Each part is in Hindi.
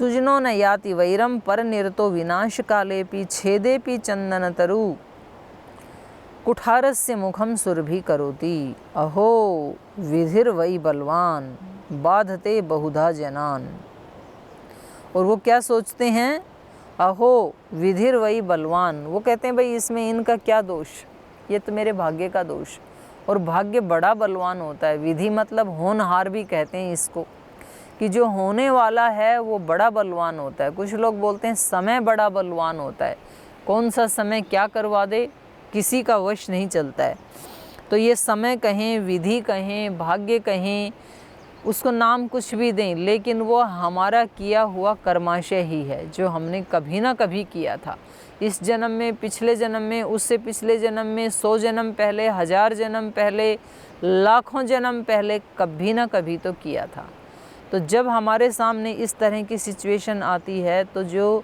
सुजनो न याति वैरम पर निरतो विनाश कालेपि छेदेपि चंदन तरु कुठारस्य मुखम सुरभि करोति। अहो विधिर वै बलवान बाधते बहुधा जनान। और वो क्या सोचते हैं, अहो विधिर वही बलवान, वो कहते हैं भाई इसमें इनका क्या दोष, ये तो मेरे भाग्य का दोष। और भाग्य बड़ा बलवान होता है। विधि मतलब होनहार भी कहते हैं इसको, कि जो होने वाला है वो बड़ा बलवान होता है। कुछ लोग बोलते हैं समय बड़ा बलवान होता है, कौन सा समय क्या करवा दे किसी का वश नहीं चलता है। तो ये समय कहें, विधि कहें, भाग्य कहें, उसको नाम कुछ भी दें, लेकिन वो हमारा किया हुआ कर्माशय ही है, जो हमने कभी ना कभी किया था। इस जन्म में, पिछले जन्म में, उससे पिछले जन्म में, 100 जन्म पहले, 1000 जन्म पहले, लाखों जन्म पहले, कभी ना कभी तो किया था। तो जब हमारे सामने इस तरह की सिचुएशन आती है, तो जो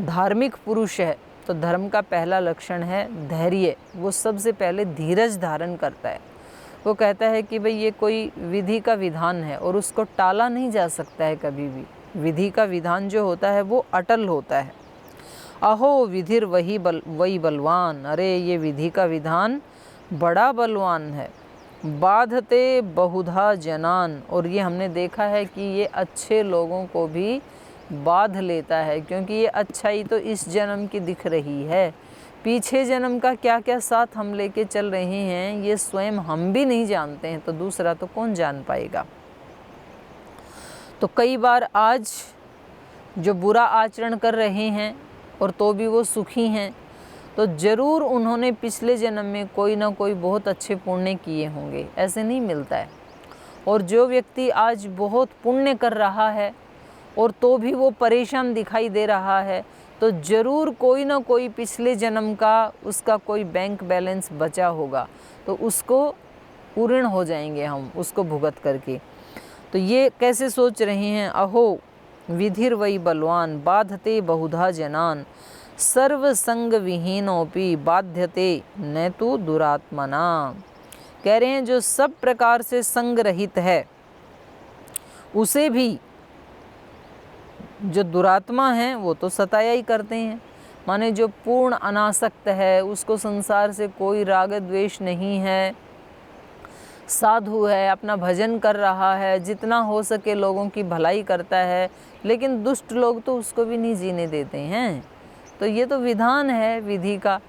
धार्मिक पुरुष है, तो धर्म का पहला लक्षण है धैर्य। वो सबसे पहले धीरज धारण करता है। वो कहता है कि भाई ये कोई विधि का विधान है और उसको टाला नहीं जा सकता है कभी भी। विधि का विधान जो होता है वो अटल होता है। अहो विधिर वही बलवान, अरे ये विधि का विधान बड़ा बलवान है। बाधते बहुधा जनान, और ये हमने देखा है कि ये अच्छे लोगों को भी बाध लेता है, क्योंकि ये अच्छाई तो इस जन्म की दिख रही है। पीछे जन्म का क्या क्या साथ हम लेके चल रहे हैं ये स्वयं हम भी नहीं जानते हैं, तो दूसरा तो कौन जान पाएगा। तो कई बार आज जो बुरा आचरण कर रहे हैं और तो भी वो सुखी हैं, तो ज़रूर उन्होंने पिछले जन्म में कोई ना कोई बहुत अच्छे पुण्य किए होंगे, ऐसे नहीं मिलता है। और जो व्यक्ति आज बहुत पुण्य कर रहा है और तो भी वो परेशान दिखाई दे रहा है, तो ज़रूर कोई ना कोई पिछले जन्म का उसका कोई बैंक बैलेंस बचा होगा, तो उसको पूर्ण हो जाएंगे हम उसको भुगत करके। तो ये कैसे सोच रहे हैं, अहो विधिर वही बलवान बाधते बहुधा जनान सर्व संग विहीनोपि बाध्यते न तो दुरात्मना। कह रहे हैं जो सब प्रकार से संग रहित है, उसे भी जो दुरात्मा हैं वो तो सताया ही करते हैं। माने जो पूर्ण अनासक्त है, उसको संसार से कोई राग द्वेष नहीं है, साधु है, अपना भजन कर रहा है, जितना हो सके लोगों की भलाई करता है, लेकिन दुष्ट लोग तो उसको भी नहीं जीने देते हैं। तो ये तो विधान है विधि का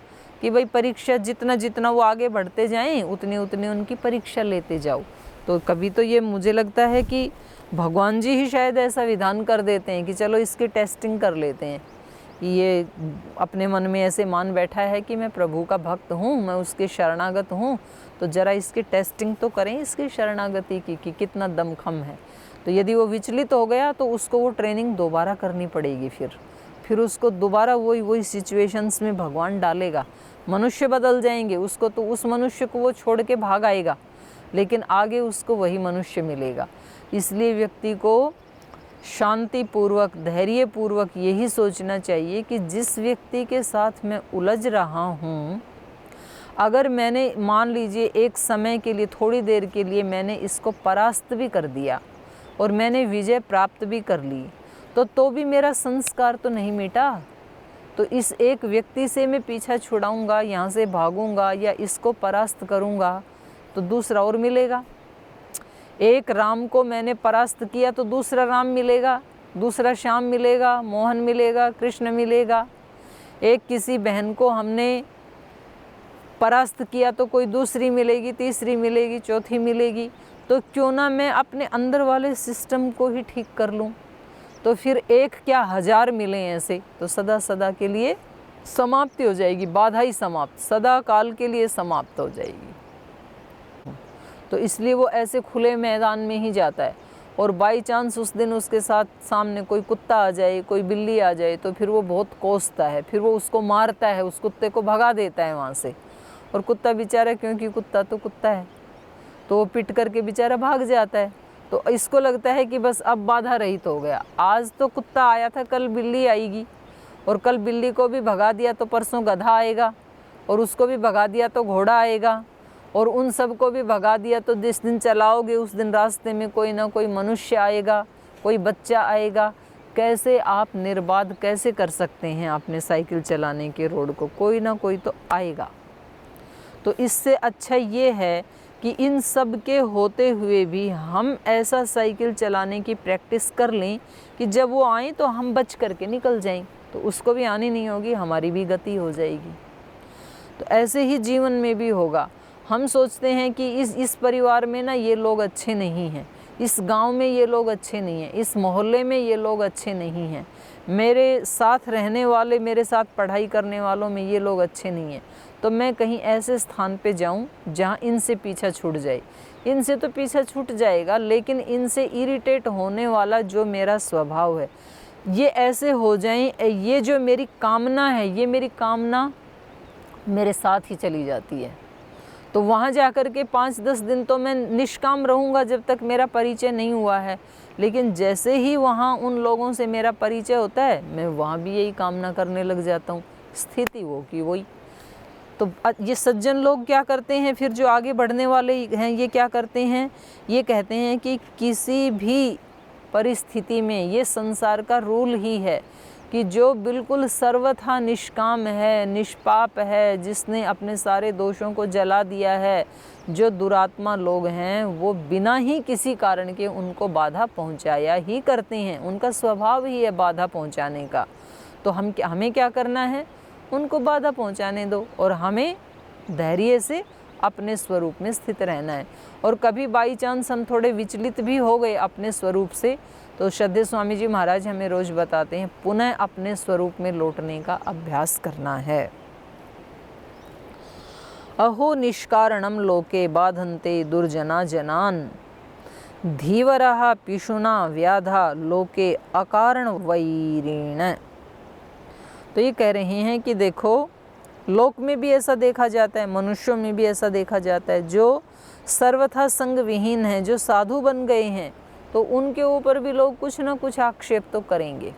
कि भाई परीक्षा जितना जितना वो आगे बढ़ते जाएं, उतनी उतनी उनकी परीक्षा लेते जाओ। तो कभी तो ये मुझे लगता है कि भगवान जी ही शायद ऐसा विधान कर देते हैं कि चलो इसकी टेस्टिंग कर लेते हैं। ये अपने मन में ऐसे मान बैठा है कि मैं प्रभु का भक्त हूँ, मैं उसके शरणागत हूँ, तो ज़रा इसकी टेस्टिंग तो करें इसकी शरणागति की कि कितना दमखम है। तो यदि वो विचलित हो गया तो उसको वो ट्रेनिंग दोबारा करनी पड़ेगी। फिर उसको दोबारा वही सिचुएशंस में भगवान डालेगा। मनुष्य बदल जाएंगे, उसको तो उस मनुष्य को वो छोड़ के भाग आएगा, लेकिन आगे उसको वही मनुष्य मिलेगा। इसलिए व्यक्ति को शांतिपूर्वक, धैर्यपूर्वक यही सोचना चाहिए कि जिस व्यक्ति के साथ मैं उलझ रहा हूँ, अगर मैंने मान लीजिए एक समय के लिए, थोड़ी देर के लिए मैंने इसको परास्त भी कर दिया और मैंने विजय प्राप्त भी कर ली, तो भी मेरा संस्कार तो नहीं मिटा। तो इस एक व्यक्ति से मैं पीछा छुड़ाऊंगा, यहाँ से भागूंगा या इसको परास्त करूंगा, तो दूसरा और मिलेगा। एक राम को मैंने परास्त किया तो दूसरा राम मिलेगा, दूसरा श्याम मिलेगा, मोहन मिलेगा, कृष्ण मिलेगा। एक किसी बहन को हमने परास्त किया तो कोई दूसरी मिलेगी, तीसरी मिलेगी, चौथी मिलेगी। तो क्यों ना मैं अपने अंदर वाले सिस्टम को ही ठीक कर लूँ, तो फिर एक क्या 1000 मिले ऐसे, तो सदा सदा के लिए समाप्ति हो जाएगी, बाधा ही समाप्त, सदा काल के लिए समाप्त हो जाएगी। तो इसलिए वो ऐसे खुले मैदान में ही जाता है। और बाई चांस उस दिन उसके साथ सामने कोई कुत्ता आ जाए, कोई बिल्ली आ जाए, तो फिर वो बहुत कोसता है, फिर वो उसको मारता है, उस कुत्ते को भगा देता है वहाँ से। और कुत्ता बेचारा, क्योंकि कुत्ता तो कुत्ता है, तो वो पिट करके बेचारा भाग जाता है। तो इसको लगता है कि बस अब बाधा रहित हो गया। आज तो कुत्ता आया था, कल बिल्ली आएगी, और कल बिल्ली को भी भगा दिया तो परसों गधा आएगा, और उसको भी भगा दिया तो घोड़ा आएगा, और उन सब को भी भगा दिया तो जिस दिन चलाओगे उस दिन रास्ते में कोई ना कोई मनुष्य आएगा, कोई बच्चा आएगा। कैसे आप निर्बाध कैसे कर सकते हैं अपने साइकिल चलाने के रोड को, कोई ना कोई तो आएगा। तो इससे अच्छा ये है कि इन सब के होते हुए भी हम ऐसा साइकिल चलाने की प्रैक्टिस कर लें कि जब वो आए तो हम बच करके निकल जाएं, तो उसको भी आनी नहीं होगी, हमारी भी गति हो जाएगी। तो ऐसे ही जीवन में भी होगा। हम सोचते हैं कि इस परिवार में ना ये लोग अच्छे नहीं हैं, इस गांव में ये लोग अच्छे नहीं हैं, इस मोहल्ले में ये लोग अच्छे नहीं हैं, मेरे साथ रहने वाले, मेरे साथ पढ़ाई करने वालों में ये लोग अच्छे नहीं हैं, तो मैं कहीं ऐसे स्थान पे जाऊं जहां इनसे पीछा छूट जाए। इनसे तो पीछा छूट जाएगा, लेकिन इनसे इरिटेट होने वाला जो मेरा स्वभाव है ये ऐसे हो जाएं, ये जो मेरी कामना है, ये मेरी कामना मेरे साथ ही चली जाती है। तो वहाँ जा कर के 5-10 दिन तो मैं निष्काम रहूँगा जब तक मेरा परिचय नहीं हुआ है, लेकिन जैसे ही वहाँ उन लोगों से मेरा परिचय होता है, मैं वहाँ भी यही कामना करने लग जाता हूँ। स्थिति वो की वही। तो ये सज्जन लोग क्या करते हैं फिर, जो आगे बढ़ने वाले हैं, ये क्या करते हैं, ये कहते हैं कि किसी भी परिस्थिति में ये संसार का रूल ही है कि जो बिल्कुल सर्वथा निष्काम है, निष्पाप है, जिसने अपने सारे दोषों को जला दिया है, जो दुरात्मा लोग हैं, वो बिना ही किसी कारण के उनको बाधा पहुंचाया ही करते हैं। उनका स्वभाव ही है बाधा पहुंचाने का। तो हमें क्या करना है, उनको बाधा पहुंचाने दो और हमें धैर्य से अपने स्वरूप में स्थित रहना है। और कभी बाई चांस हम थोड़े विचलित भी हो गए अपने स्वरूप से, तो श्रद्धेय स्वामी जी महाराज हमें रोज बताते हैं पुनः अपने स्वरूप में लौटने का अभ्यास करना है। अहो निष्कारणम लोके बाधन्ते दुर्जना जनान, धीवरः पिशुना व्याधा लोके अकारण वैरिण। तो ये कह रहे हैं कि देखो, लोक में भी ऐसा देखा जाता है, मनुष्यों में भी ऐसा देखा जाता है, जो सर्वथा संग विहीन है, जो साधु बन गए हैं, तो उनके ऊपर भी लोग कुछ ना कुछ आक्षेप तो करेंगे।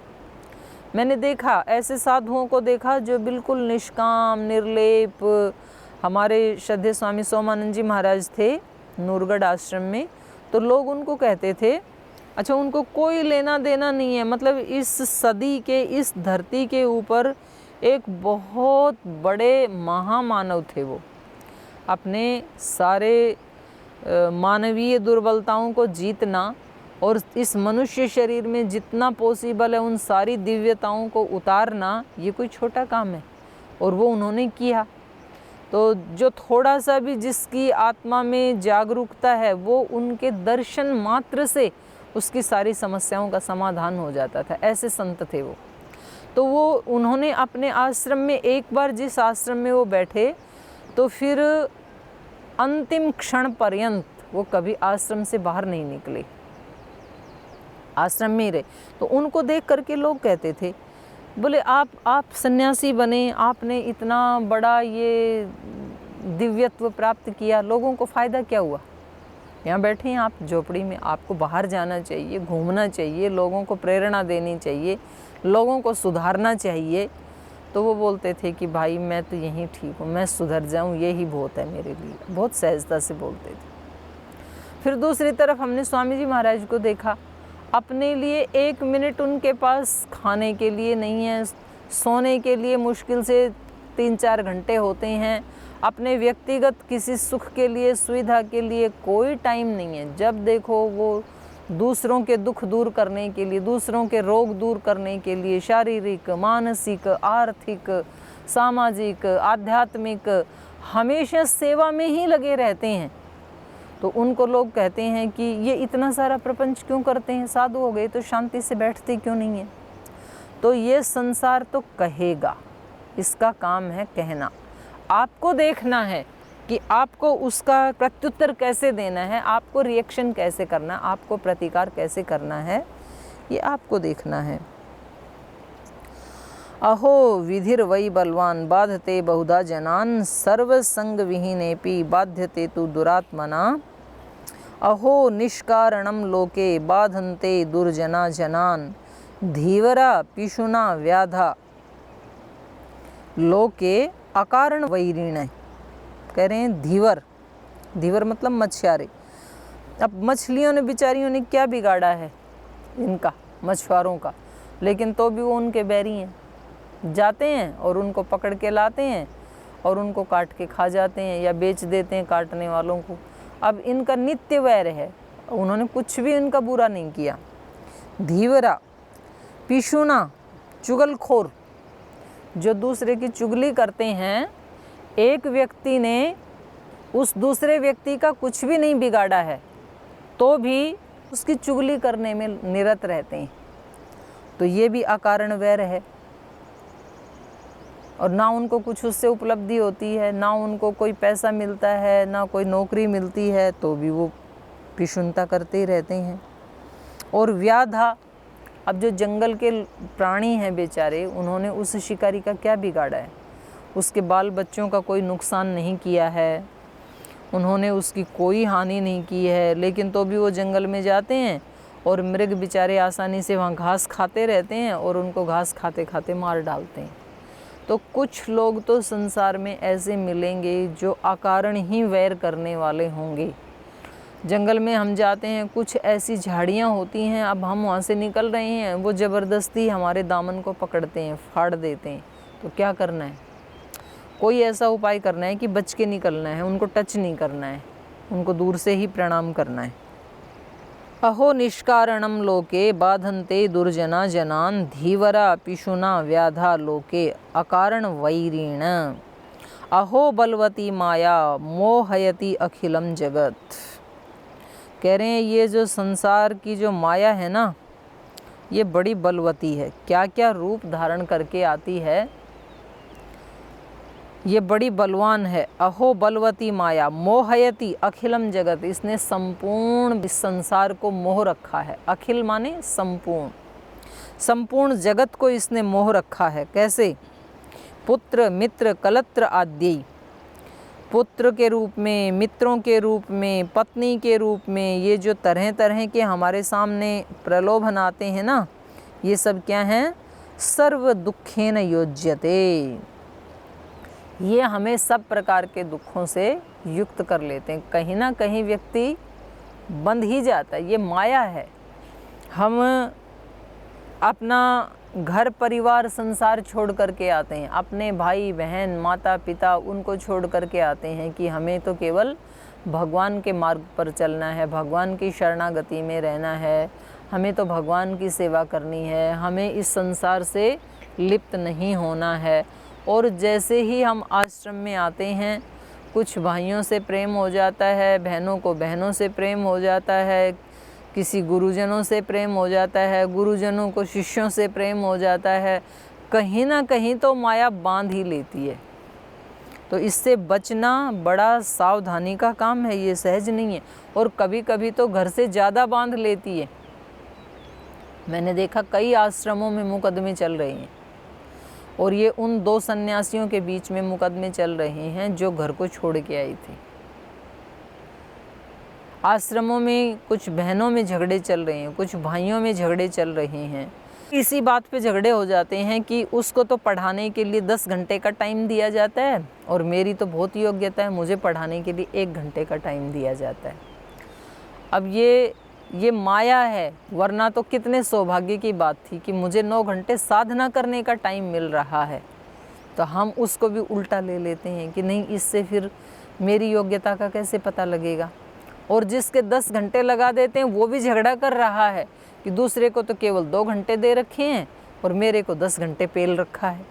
मैंने देखा, ऐसे साधुओं को देखा जो बिल्कुल निष्काम निर्लेप। हमारे श्रद्धेय स्वामी सोमानंद जी महाराज थे नूरगढ़ आश्रम में, तो लोग उनको कहते थे, अच्छा उनको कोई लेना देना नहीं है, मतलब इस सदी के, इस धरती के ऊपर एक बहुत बड़े महामानव थे वो। अपने सारे मानवीय दुर्बलताओं को जीतना और इस मनुष्य शरीर में जितना पॉसिबल है उन सारी दिव्यताओं को उतारना, ये कोई छोटा काम है, और वो उन्होंने किया। तो जो थोड़ा सा भी जिसकी आत्मा में जागरूकता है, वो उनके दर्शन मात्र से उसकी सारी समस्याओं का समाधान हो जाता था। ऐसे संत थे वो। तो वो उन्होंने अपने आश्रम में, एक बार जिस आश्रम में वो बैठे, तो फिर अंतिम क्षण पर्यंत वो कभी आश्रम से बाहर नहीं निकले, आश्रम में ही रहे। तो उनको देख करके लोग कहते थे, बोले आप सन्यासी बने, आपने इतना बड़ा ये दिव्यत्व प्राप्त किया, लोगों को फ़ायदा क्या हुआ? यहाँ बैठे हैं आप झोपड़ी में, आपको बाहर जाना चाहिए, घूमना चाहिए, लोगों को प्रेरणा देनी चाहिए, लोगों को सुधारना चाहिए। तो वो बोलते थे कि भाई मैं तो यहीं ठीक हूँ, मैं सुधर जाऊँ यही बहुत है मेरे लिए, बहुत सहजता से बोलते थे। फिर दूसरी तरफ हमने स्वामी जी महाराज को देखा, अपने लिए 1 मिनट उनके पास खाने के लिए नहीं है, सोने के लिए मुश्किल से 3-4 घंटे होते हैं, अपने व्यक्तिगत किसी सुख के लिए, सुविधा के लिए कोई टाइम नहीं है। जब देखो वो दूसरों के दुख दूर करने के लिए, दूसरों के रोग दूर करने के लिए, शारीरिक, मानसिक, आर्थिक, सामाजिक, आध्यात्मिक, हमेशा सेवा में ही लगे रहते हैं। तो उनको लोग कहते हैं कि ये इतना सारा प्रपंच क्यों करते हैं, साधु हो गए तो शांति से बैठते क्यों नहीं है? तो ये संसार तो कहेगा, इसका काम है कहना। आपको देखना है कि आपको उसका प्रत्युत्तर कैसे देना है, आपको रिएक्शन कैसे करना, आपको प्रतिकार कैसे करना है, ये आपको देखना है। अहो विधिर वै बलवान बाधते बहुधा जनान, सर्वसंग विहीनेपि बाध्यते तु दुरात्मना। अहो निष्कारणम लोके बाधन्ते दुर्जना जनान, धीवरा पिशुना व्याधा लोके अकारण वैरिण। कह रहे हैं धीवर, धीवर मतलब मछुआरे। अब मछलियों ने, बेचारियों ने क्या बिगाड़ा है इनका, मछुआरों का? लेकिन तो भी वो उनके बैरी हैं। जाते हैं और उनको पकड़ के लाते हैं और उनको काट के खा जाते हैं या बेच देते हैं काटने वालों को। अब इनका नित्य वैर है, उन्होंने कुछ भी इनका बुरा नहीं किया। धीवरा, पिशुना, चुगलखोर, जो दूसरे की चुगली करते हैं। एक व्यक्ति ने उस दूसरे व्यक्ति का कुछ भी नहीं बिगाड़ा है तो भी उसकी चुगली करने में निरत रहते हैं, तो ये भी अकारण वैर है। और ना उनको कुछ उससे उपलब्धि होती है, ना उनको कोई पैसा मिलता है, ना कोई नौकरी मिलती है, तो भी वो पिशुनता करते ही रहते हैं। और व्याधा, अब जो जंगल के प्राणी हैं बेचारे, उन्होंने उस शिकारी का क्या बिगाड़ा है? उसके बाल बच्चों का कोई नुकसान नहीं किया है, उन्होंने उसकी कोई हानि नहीं की है, लेकिन तो भी वो जंगल में जाते हैं और मृग बेचारे आसानी से वहाँ घास खाते रहते हैं और उनको घास खाते खाते मार डालते हैं। तो कुछ लोग तो संसार में ऐसे मिलेंगे जो अकारण ही वैर करने वाले होंगे। जंगल में हम जाते हैं, कुछ ऐसी झाड़ियाँ होती हैं, अब हम वहाँ से निकल रहे हैं, वो ज़बरदस्ती हमारे दामन को पकड़ते हैं, फाड़ देते हैं। तो क्या करना है? कोई ऐसा उपाय करना है कि बच के निकलना है, उनको टच नहीं करना है, उनको दूर से ही प्रणाम करना है। अहो निष्कारणम लोके बाधन्ते दुर्जना जनान धीवरा पिशुना व्याधा लोके अकारण वैरीण। अहो बलवती माया मोहयति अखिलम जगत। कह रहे हैं ये जो संसार की जो माया है ना, ये बड़ी बलवती है। क्या क्या रूप धारण करके आती है, ये बड़ी बलवान है। अहो बलवती माया मोहयति अखिलम जगत, इसने संपूर्ण इस संसार को मोह रखा है। अखिल माने संपूर्ण, संपूर्ण जगत को इसने मोह रखा है। कैसे? पुत्र मित्र कलत्र आद्य, पुत्र के रूप में, मित्रों के रूप में, पत्नी के रूप में, ये जो तरह तरह के हमारे सामने प्रलोभन आते हैं ना, ये सब क्या हैं? सर्व दुखेन योज्यते, ये हमें सब प्रकार के दुखों से युक्त कर लेते हैं। कहीं ना कहीं व्यक्ति बंध ही जाता है, ये माया है। हम अपना घर परिवार संसार छोड़ करके आते हैं, अपने भाई बहन माता पिता उनको छोड़ करके आते हैं कि हमें तो केवल भगवान के मार्ग पर चलना है, भगवान की शरणागति में रहना है, हमें तो भगवान की सेवा करनी है, हमें इस संसार से लिप्त नहीं होना है। और जैसे ही हम आश्रम में आते हैं, कुछ भाइयों से प्रेम हो जाता है, बहनों को बहनों से प्रेम हो जाता है, किसी गुरुजनों से प्रेम हो जाता है, गुरुजनों को शिष्यों से प्रेम हो जाता है। कहीं ना कहीं तो माया बांध ही लेती है। तो इससे बचना बड़ा सावधानी का काम है, ये सहज नहीं है। और कभी कभी तो घर से ज़्यादा बांध लेती है। मैंने देखा कई आश्रमों में मुकदमे चल रहे हैं, और ये उन दो सन्यासियों के बीच में मुकदमे चल रहे हैं जो घर को छोड़ के आई थी। आश्रमों में कुछ बहनों में झगड़े चल रहे हैं, कुछ भाइयों में झगड़े चल रहे हैं। इसी बात पे झगड़े हो जाते हैं कि उसको तो पढ़ाने के लिए 10 घंटे का टाइम दिया जाता है और मेरी तो बहुत योग्यता है, मुझे पढ़ाने के लिए 1 घंटे का टाइम दिया जाता है। अब ये माया है, वरना तो कितने सौभाग्य की बात थी कि मुझे 9 घंटे साधना करने का टाइम मिल रहा है। तो हम उसको भी उल्टा ले लेते हैं कि नहीं, इससे फिर मेरी योग्यता का कैसे पता लगेगा। और जिसके 10 घंटे लगा देते हैं वो भी झगड़ा कर रहा है कि दूसरे को तो केवल 2 घंटे दे रखे हैं और मेरे को 10 घंटे पेल रखा है।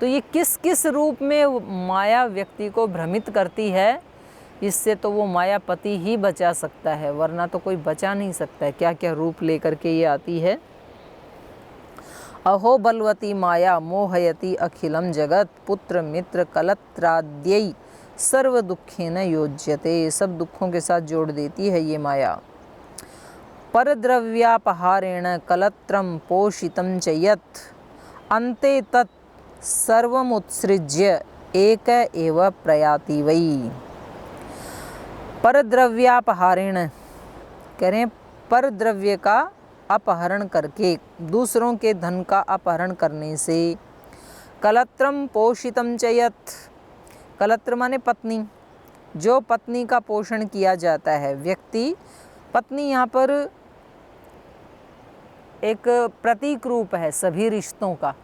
तो ये किस किस रूप में माया व्यक्ति को भ्रमित करती है, इससे तो वो मायापति ही बचा सकता है, वरना तो कोई बचा नहीं सकता है। क्या क्या रूप लेकर के ये आती है। अहो बलवती माया मोहयति अखिलम जगत पुत्र मित्र कलत्राद्यै सर्व दुखेन योज्यते, सब दुखों के साथ जोड़ देती है ये माया। परद्रव्यापहारेण कलत्रम पोषितं च यत् अन्ते तत् सर्वमुत्सृज्य एक एव प्रयाति वै। परद्रव्यापहारेण, कह रहे हैं परद्रव्य का अपहरण करके, दूसरों के धन का अपहरण करने से, कलत्रम पोषितं च यत्, कलत्र माने पत्नी, जो पत्नी का पोषण किया जाता है व्यक्ति, पत्नी यहाँ पर एक प्रतीक रूप है सभी रिश्तों का।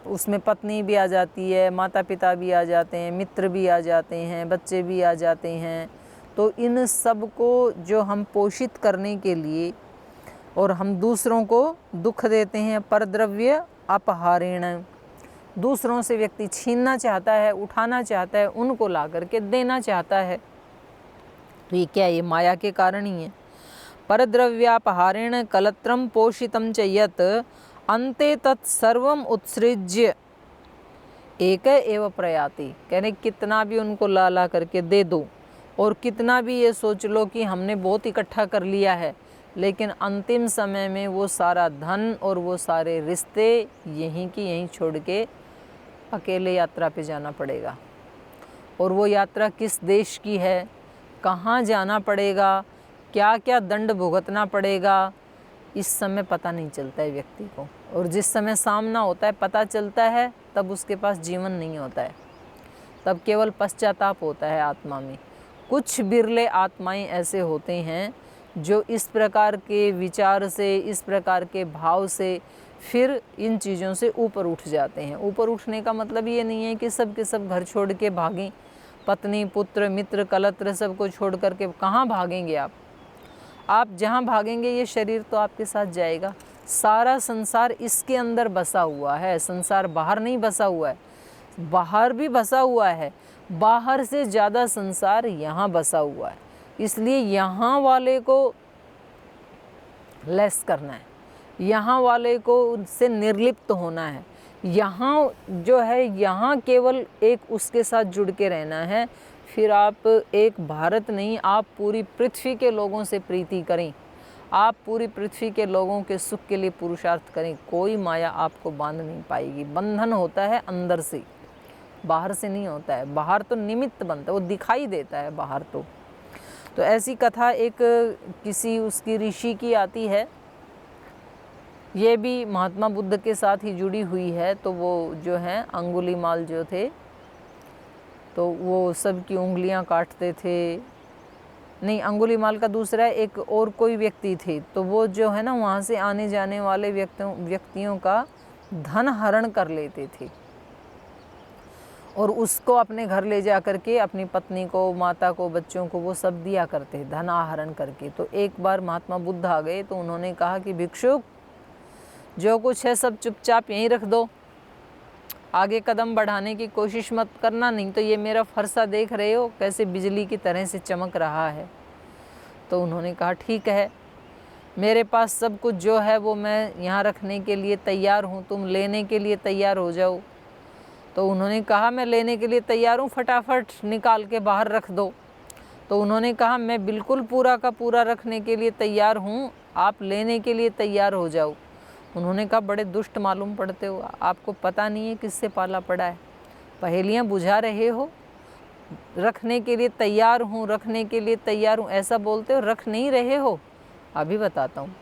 उसमें पत्नी भी आ जाती है, माता पिता भी आ जाते हैं, मित्र भी आ जाते हैं, बच्चे भी आ जाते हैं। तो इन सब को जो हम पोषित करने के लिए और हम दूसरों को दुख देते हैं, परद्रव्य अपहारेण, दूसरों से व्यक्ति छीनना चाहता है, उठाना चाहता है, उनको ला करके देना चाहता है। तो ये क्या, ये माया के कारण ही है। परद्रव्यापहारेण कलत्रम पोषितम च यत् अन्ते तत्सर्वम उत्सृज्य एक एव प्रयाति। कहने कितना भी उनको ला ला करके दे दो और कितना भी ये सोच लो कि हमने बहुत इकट्ठा कर लिया है, लेकिन अंतिम समय में वो सारा धन और वो सारे रिश्ते यहीं की यहीं छोड़ के अकेले यात्रा पे जाना पड़ेगा। और वो यात्रा किस देश की है, कहाँ जाना पड़ेगा, क्या क्या दंड भुगतना पड़ेगा, इस समय पता नहीं चलता है व्यक्ति को। और जिस समय सामना होता है, पता चलता है, तब उसके पास जीवन नहीं होता है, तब केवल पश्चाताप होता है आत्मा में। कुछ बिरले आत्माएं ऐसे होते हैं जो इस प्रकार के विचार से, इस प्रकार के भाव से फिर इन चीज़ों से ऊपर उठ जाते हैं। ऊपर उठने का मतलब ये नहीं है कि सब के सब घर छोड़ के भागें, पत्नी पुत्र मित्र कलत्र सबको छोड़ करके कहाँ भागेंगे आप जहाँ भागेंगे ये शरीर तो आपके साथ जाएगा। सारा संसार इसके अंदर बसा हुआ है, संसार बाहर नहीं बसा हुआ है। बाहर भी बसा हुआ है, बाहर से ज़्यादा संसार यहाँ बसा हुआ है। इसलिए यहाँ वाले को लेस करना है, यहाँ वाले को उससे निर्लिप्त होना है। यहाँ जो है, यहाँ केवल एक उसके साथ जुड़ के रहना है। फिर आप एक भारत नहीं, आप पूरी पृथ्वी के लोगों से प्रीति करें, आप पूरी पृथ्वी के लोगों के सुख के लिए पुरुषार्थ करें। कोई माया आपको बांध नहीं पाएगी। बंधन होता है अंदर से, बाहर से नहीं होता है। बाहर तो निमित्त बनता है, वो दिखाई देता है बाहर तो ऐसी कथा एक किसी उसकी ऋषि की आती है, ये भी महात्मा बुद्ध के साथ ही जुड़ी हुई है। तो वो जो हैं अंगुलीमाल जो थे, तो वो सबकी उंगलियां काटते थे। नहीं, अंगुलीमाल का दूसरा एक और कोई व्यक्ति थे, तो वो जो है ना वहाँ से आने जाने वाले व्यक्तियों का धन हरण कर लेते थे और उसको अपने घर ले जा करके अपनी पत्नी को, माता को, बच्चों को वो सब दिया करते, धन आहरण करके। तो एक बार महात्मा बुद्ध आ गए, तो उन्होंने कहा कि भिक्षुक, जो कुछ है सब चुपचाप यहीं रख दो, आगे कदम बढ़ाने की कोशिश मत करना, नहीं तो ये मेरा फरसा देख रहे हो कैसे बिजली की तरह से चमक रहा है। तो उन्होंने कहा ठीक है, मेरे पास सब कुछ जो है वो मैं यहाँ रखने के लिए तैयार हूँ, तुम लेने के लिए तैयार हो जाओ। तो उन्होंने कहा मैं लेने के लिए तैयार हूँ, फटाफट निकाल के बाहर रख दो। तो उन्होंने कहा मैं बिल्कुल पूरा का पूरा रखने के लिए तैयार हूँ, आप लेने के लिए तैयार हो जाओ। उन्होंने कहा बड़े दुष्ट मालूम पड़ते हो, आपको पता नहीं है किससे पाला पड़ा है, पहेलियाँ बुझा रहे हो, रखने के लिए तैयार हूँ, रखने के लिए तैयार हूँ ऐसा बोलते हो, रख नहीं रहे हो, अभी बताता हूँ।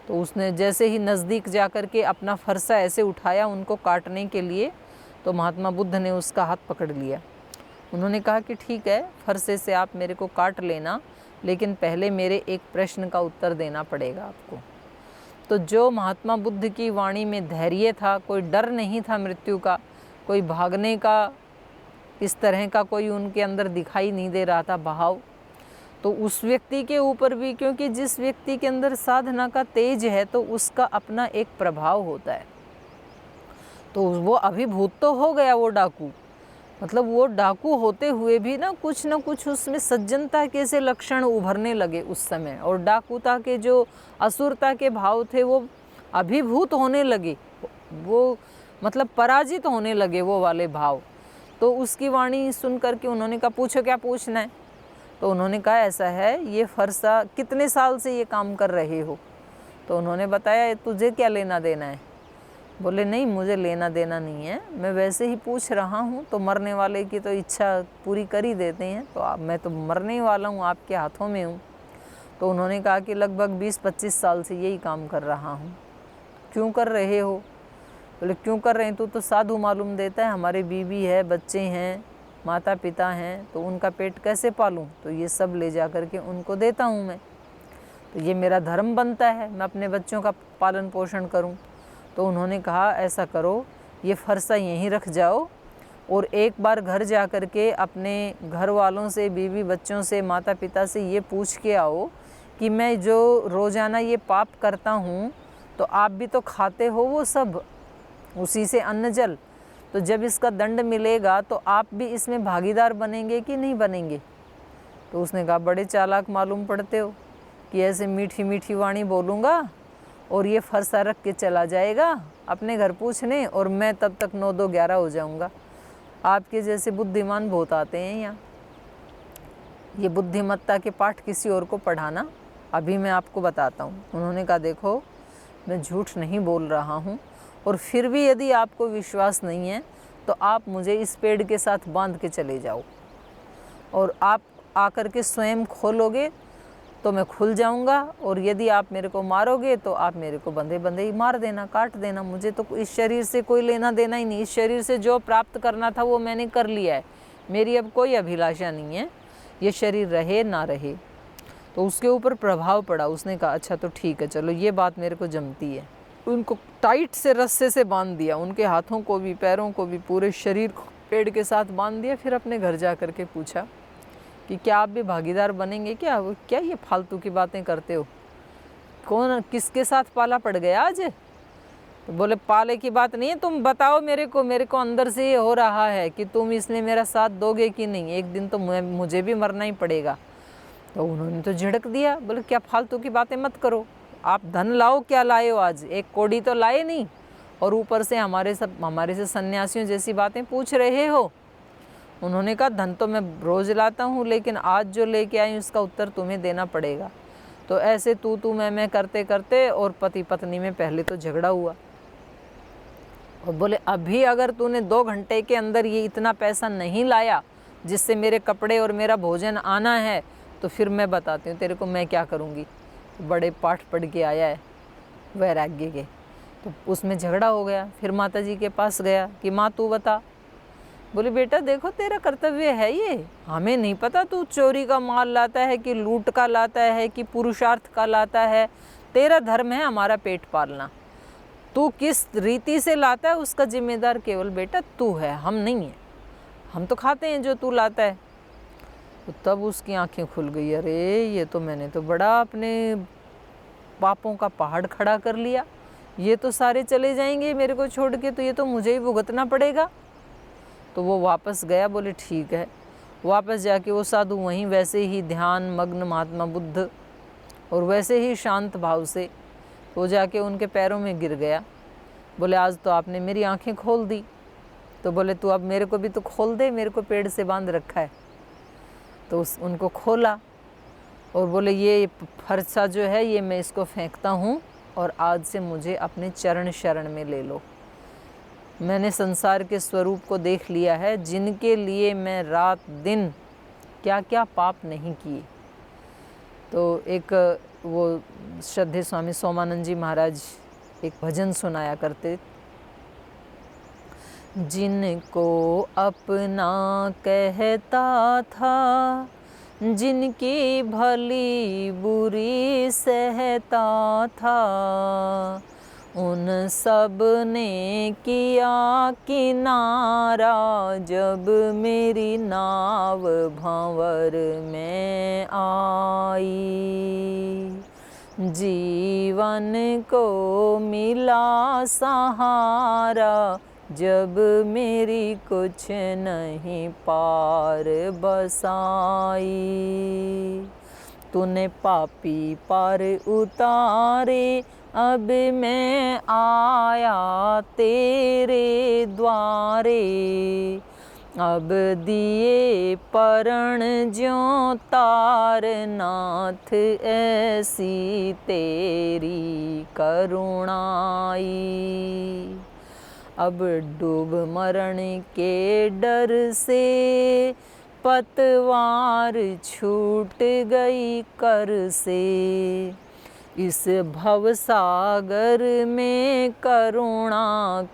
तो उसने जैसे ही नज़दीक जा कर के अपना फरसा ऐसे उठाया उनको काटने के लिए, तो महात्मा बुद्ध ने उसका हाथ पकड़ लिया। उन्होंने कहा कि ठीक है, फरसे से आप मेरे को काट लेना, लेकिन पहले मेरे एक प्रश्न का उत्तर देना पड़ेगा आपको। तो जो महात्मा बुद्ध की वाणी में धैर्य था, कोई डर नहीं था मृत्यु का, कोई भागने का इस तरह का कोई उनके अंदर दिखाई नहीं दे रहा था भाव, तो उस व्यक्ति के ऊपर भी, क्योंकि जिस व्यक्ति के अंदर साधना का तेज है तो उसका अपना एक प्रभाव होता है, तो वो अभिभूत तो हो गया वो डाकू। मतलब वो डाकू होते हुए भी ना कुछ उसमें सज्जनता के से लक्षण उभरने लगे उस समय, और डाकूता के जो असुरता के भाव थे वो अभिभूत होने लगे, वो मतलब पराजित होने लगे वो वाले भाव। तो उसकी वाणी सुन करके उन्होंने कहा पूछो क्या पूछना है। तो उन्होंने कहा ऐसा है, ये फरसा कितने साल से ये काम कर रहे हो। तो उन्होंने बताया तुझे क्या लेना देना है। बोले नहीं, मुझे लेना देना नहीं है, मैं वैसे ही पूछ रहा हूँ, तो मरने वाले की तो इच्छा पूरी कर ही देते हैं, तो मैं तो मरने वाला हूँ, आपके हाथों में हूँ। तो उन्होंने कहा कि लगभग 20-25 साल से यही काम कर रहा हूँ। क्यों कर रहे हो? बोले क्यों कर रहे हैं, तू तो साधु मालूम देता है, हमारे बीवी है, बच्चे हैं, माता पिता हैं, तो उनका पेट कैसे पालूँ, तो ये सब ले जा कर के उनको देता हूँ मैं। तो ये मेरा धर्म बनता है, मैं अपने बच्चों का पालन पोषण करूं। तो उन्होंने कहा ऐसा करो, ये फरसा यहीं रख जाओ और एक बार घर जा कर के अपने घर वालों से, बीवी बच्चों से, माता पिता से ये पूछ के आओ कि मैं जो रोज़ाना ये पाप करता हूँ तो आप भी तो खाते हो वो सब, उसी से अन्न जल, तो जब इसका दंड मिलेगा तो आप भी इसमें भागीदार बनेंगे कि नहीं बनेंगे। तो उसने कहा बड़े चालाक मालूम पड़ते हो कि ऐसे मीठी मीठी वाणी बोलूँगा और ये फरसा रख के चला जाएगा अपने घर पूछने, और मैं तब तक 9-2-11 हो जाऊँगा। आपके जैसे बुद्धिमान बहुत आते हैं यहाँ, ये बुद्धिमत्ता के पाठ किसी और को पढ़ाना, अभी मैं आपको बताता हूँ। उन्होंने कहा देखो मैं झूठ नहीं बोल रहा हूँ, और फिर भी यदि आपको विश्वास नहीं है तो आप मुझे इस पेड़ के साथ बांध के चले जाओ, और आप आकर के स्वयं खोलोगे तो मैं खुल जाऊंगा, और यदि आप मेरे को मारोगे तो आप मेरे को बंधे बंधे ही मार देना, काट देना। मुझे तो इस शरीर से कोई लेना देना ही नहीं, इस शरीर से जो प्राप्त करना था वो मैंने कर लिया है, मेरी अब कोई अभिलाषा नहीं है, ये शरीर रहे ना रहे। तो उसके ऊपर प्रभाव पड़ा। उसने कहा अच्छा तो ठीक है, चलो ये बात मेरे को जमती है। उनको टाइट से रस्से से बांध दिया, उनके हाथों को भी, पैरों को भी, पूरे शरीर को पेड़ के साथ बांध दिया। फिर अपने घर जा कर के पूछा कि क्या आप भी भागीदार बनेंगे क्या? वो क्या ये फालतू की बातें करते हो, कौन किसके साथ पाला पड़ गया आज? तो बोले पाले की बात नहीं है, तुम बताओ मेरे को अंदर से ये हो रहा है कि तुम इसलिए मेरा साथ दोगे कि नहीं, एक दिन तो मुझे भी मरना ही पड़ेगा। तो उन्होंने तो झिड़क दिया, बोले क्या फालतू की बातें मत करो, आप धन लाओ, क्या लाए हो आज, एक कौड़ी तो लाए नहीं, और ऊपर से हमारे से सन्यासियों जैसी बातें पूछ रहे हो। उन्होंने कहा धन तो मैं रोज़ लाता हूँ, लेकिन आज जो लेके आई उसका उत्तर तुम्हें देना पड़ेगा। तो ऐसे तू मैं करते करते और पति पत्नी में पहले तो झगड़ा हुआ, और बोले अभी अगर तूने 2 घंटे के अंदर ये इतना पैसा नहीं लाया जिससे मेरे कपड़े और मेरा भोजन आना है, तो फिर मैं बताती हूँ तेरे को मैं क्या करूँगी। बड़े पाठ पढ़ के आया है वैराग्य के, तो उसमें झगड़ा हो गया। फिर माता जी के पास गया कि माँ तू बता। बोले बेटा देखो तेरा कर्तव्य है ये, हमें नहीं पता तू चोरी का माल लाता है कि लूट का लाता है कि पुरुषार्थ का लाता है, तेरा धर्म है हमारा पेट पालना, तू किस रीति से लाता है उसका जिम्मेदार केवल बेटा तू है, हम नहीं है, हम तो खाते हैं जो तू लाता है। तो तब उसकी आंखें खुल गई, अरे ये तो मैंने तो बड़ा अपने पापों का पहाड़ खड़ा कर लिया, ये तो सारे चले जाएंगे मेरे को छोड़ के, तो ये तो मुझे ही भुगतना पड़ेगा। तो वो वापस गया, बोले ठीक है। वापस जाके वो साधु वहीं वैसे ही ध्यान मग्न महात्मा बुद्ध और वैसे ही शांत भाव से वो जाके उनके पैरों में गिर गया। बोले आज तो आपने मेरी आंखें खोल दी। तो बोले तू अब मेरे को भी तो खोल दे, मेरे को पेड़ से बांध रखा है। तो उनको खोला और बोले ये फरसा जो है ये मैं इसको फेंकता हूँ और आज से मुझे अपने चरण शरण में ले लो। मैंने संसार के स्वरूप को देख लिया है, जिनके लिए मैं रात दिन क्या क्या पाप नहीं किए। तो एक वो श्रद्धेय स्वामी सोमानंद जी महाराज एक भजन सुनाया करते, जिनको अपना कहता था, जिनकी भली बुरी सहता था, उन सब ने किया किनारा, जब मेरी नाव भंवर में आई। जीवन को मिला सहारा, जब मेरी कुछ नहीं पार बसाई। तूने पापी पार उतारे, अब मैं आया तेरे द्वारे। अब दिए परण ज्यों तार, नाथ ऐसी तेरी करुणाई। अब डूब मरण के डर से, पतवार छूट गई कर से। इस भवसागर में करुणा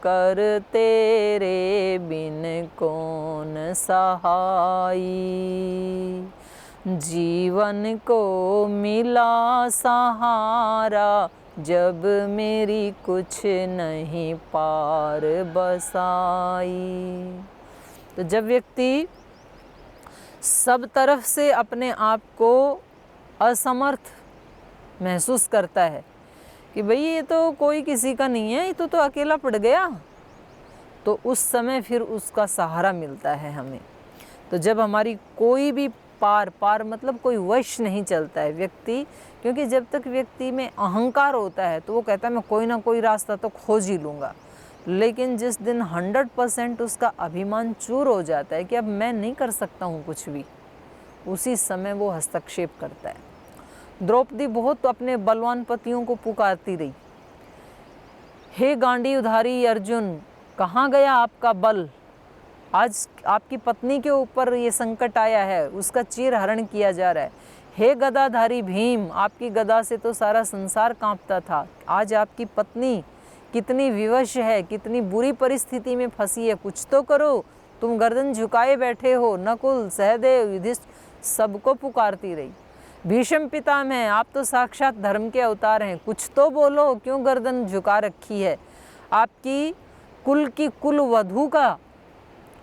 कर, तेरे बिन कौन सहाई। जीवन को मिला सहारा, जब मेरी कुछ नहीं पार बसाई। तो जब व्यक्ति सब तरफ से अपने आप को असमर्थ महसूस करता है कि भाई ये तो कोई किसी का नहीं है, ये तो अकेला पड़ गया, तो उस समय फिर उसका सहारा मिलता है हमें। तो जब हमारी कोई भी पार मतलब कोई वश नहीं चलता है व्यक्ति, क्योंकि जब तक व्यक्ति में अहंकार होता है तो वो कहता है मैं कोई ना कोई रास्ता तो खोज ही लूँगा। लेकिन जिस दिन 100% उसका अभिमान चूर हो जाता है कि अब मैं नहीं कर सकता हूँ कुछ भी, उसी समय वो हस्तक्षेप करता है। द्रौपदी बहुत अपने बलवान पतियों को पुकारती रही, हे गांडीवधारी अर्जुन, कहाँ गया आपका बल? आज आपकी पत्नी के ऊपर ये संकट आया है, उसका चीर हरण किया जा रहा है। हे गदाधारी भीम, आपकी गदा से तो सारा संसार कांपता था, आज आपकी पत्नी कितनी विवश है, कितनी बुरी परिस्थिति में फंसी है, कुछ तो करो। तुम गर्दन झुकाए बैठे हो। नकुल, सहदेव, युधिष्ठिर सबको पुकारती रही। भीष्म पितामह, आप तो साक्षात धर्म के अवतार हैं, कुछ तो बोलो, क्यों गर्दन झुका रखी है? आपकी कुल वधू का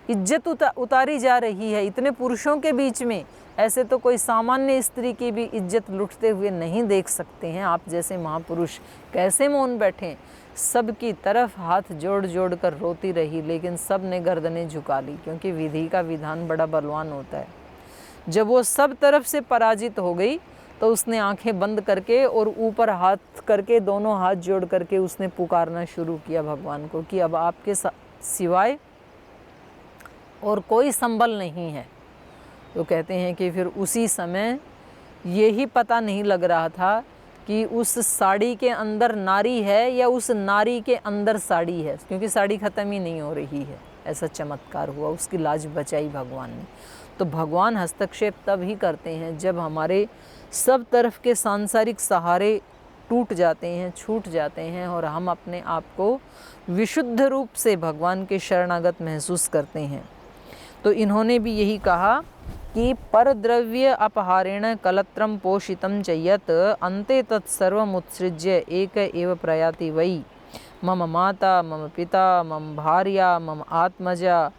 इज्जत उतारी जा रही है इतने पुरुषों के बीच में। ऐसे तो कोई सामान्य स्त्री की भी इज्जत लुटते हुए नहीं देख सकते हैं आप जैसे महापुरुष, कैसे मौन बैठे? सबकी तरफ हाथ जोड़ जोड़ कर रोती रही, लेकिन सब ने गर्दनें झुका ली, क्योंकि विधि का विधान बड़ा बलवान होता है। जब वो सब तरफ से पराजित हो गई तो उसने आंखें बंद करके और ऊपर हाथ करके, दोनों हाथ जोड़ करके उसने पुकारना शुरू किया भगवान को कि अब आपके सिवाय और कोई संबल नहीं है। तो कहते हैं कि फिर उसी समय यही पता नहीं लग रहा था कि उस साड़ी के अंदर नारी है या उस नारी के अंदर साड़ी है, क्योंकि साड़ी ख़त्म ही नहीं हो रही है। ऐसा चमत्कार हुआ, उसकी लाज बचाई भगवान ने। तो भगवान हस्तक्षेप तब ही करते हैं जब हमारे सब तरफ के सांसारिक सहारे टूट जाते हैं, छूट जाते हैं, और हम अपने आप को विशुद्ध रूप से भगवान के शरणागत महसूस करते हैं। तो इन्होंने भी यही कहा कि परद्रव्य अपहारेण कलत्रम पोषितम च यत् अन्ते तत्सर्वमुत्सृज्य एक एव प्रयाति वै मम माता मम पिता मम भार्या मम आत्मजा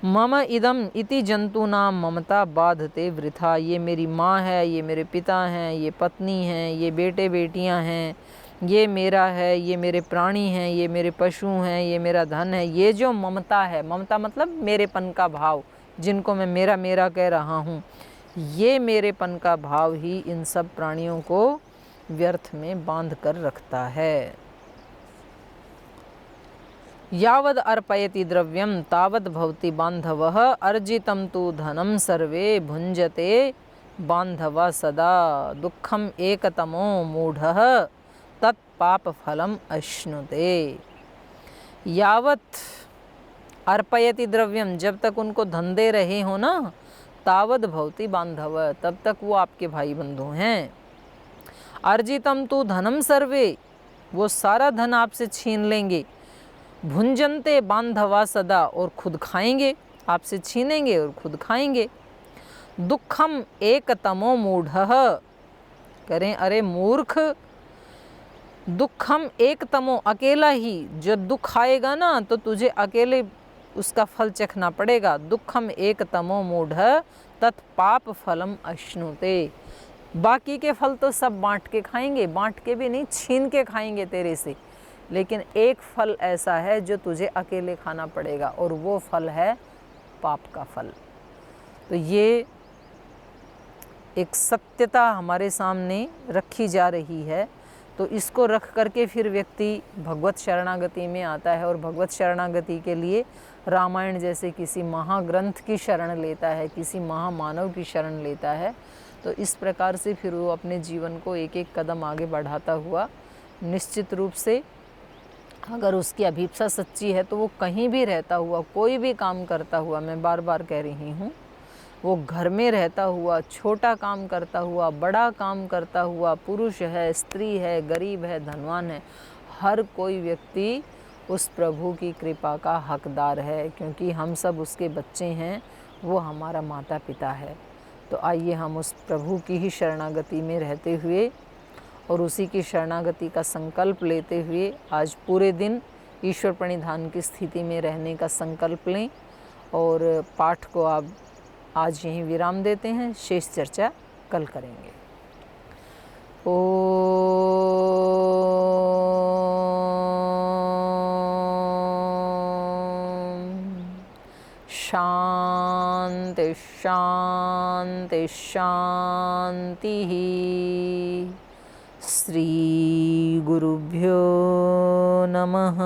मम इदम इति जंतूनां ममता बाधते वृथा। ये मेरी माँ है, ये मेरे पिता हैं, ये पत्नी हैं, ये बेटे बेटियां हैं, ये मेरा है, ये मेरे प्राणी हैं, ये मेरे पशु हैं, ये मेरा धन है। ये जो ममता है, ममता मतलब मेरेपन का भाव, जिनको मैं मेरा मेरा कह रहा हूँ, ये मेरेपन का भाव ही इन सब प्राणियों को व्यर्थ में बांध कर रखता है। यावद अर्पयति द्रव्यम तावद भवति बांधवः अर्जितं तु धनं सर्वे भुंजते बांधवा सदा दुःखम एकतमो मूढ़ः तत्पाप फलम अश्नुते। यावत अर्पयति द्रव्यम, जब तक उनको धन दे रहे हो ना, तावद भवति बांधव, तब तक वो आपके भाई बंधु हैं। अर्जितम तु धनम सर्वे, वो सारा धन आपसे छीन लेंगे। भुंजनते बांधवा सदा, और खुद खाएंगे, आपसे छीनेंगे और खुद खाएंगे। दुखम एक तमो मूढ़ः, करें अरे मूर्ख, दुखम एक तमो, अकेला ही जो दुख आएगा ना तो तुझे अकेले उसका फल चखना पड़ेगा। दुखम एक तमो मूढ़ तत्पाप फलम अश्नुते, बाकी के फल तो सब बांट के खाएंगे, बांट के भी नहीं, छीन के खाएंगे तेरे से, लेकिन एक फल ऐसा है जो तुझे अकेले खाना पड़ेगा, और वो फल है पाप का फल। तो ये एक सत्यता हमारे सामने रखी जा रही है। तो इसको रख करके फिर व्यक्ति भगवत शरणागति में आता है, और भगवत शरणागति के लिए रामायण जैसे किसी महाग्रंथ की शरण लेता है, किसी महामानव की शरण लेता है। तो इस प्रकार से फिर वो अपने जीवन को एक एक कदम आगे बढ़ाता हुआ, निश्चित रूप से अगर उसकी अभीप्सा सच्ची है तो वो कहीं भी रहता हुआ, कोई भी काम करता हुआ, मैं बार बार कह रही हूँ, वो घर में रहता हुआ, छोटा काम करता हुआ, बड़ा काम करता हुआ, पुरुष है, स्त्री है, गरीब है, धनवान है, हर कोई व्यक्ति उस प्रभु की कृपा का हकदार है, क्योंकि हम सब उसके बच्चे हैं, वो हमारा माता पिता है। तो आइए हम उस प्रभु की ही शरणागति में रहते हुए और उसी की शरणागति का संकल्प लेते हुए आज पूरे दिन ईश्वर प्रणिधान की स्थिति में रहने का संकल्प लें। और पाठ को आप आज यहीं विराम देते हैं, शेष चर्चा कल करेंगे। शांति शांति शांति। श्री गुरुभ्यो नमः।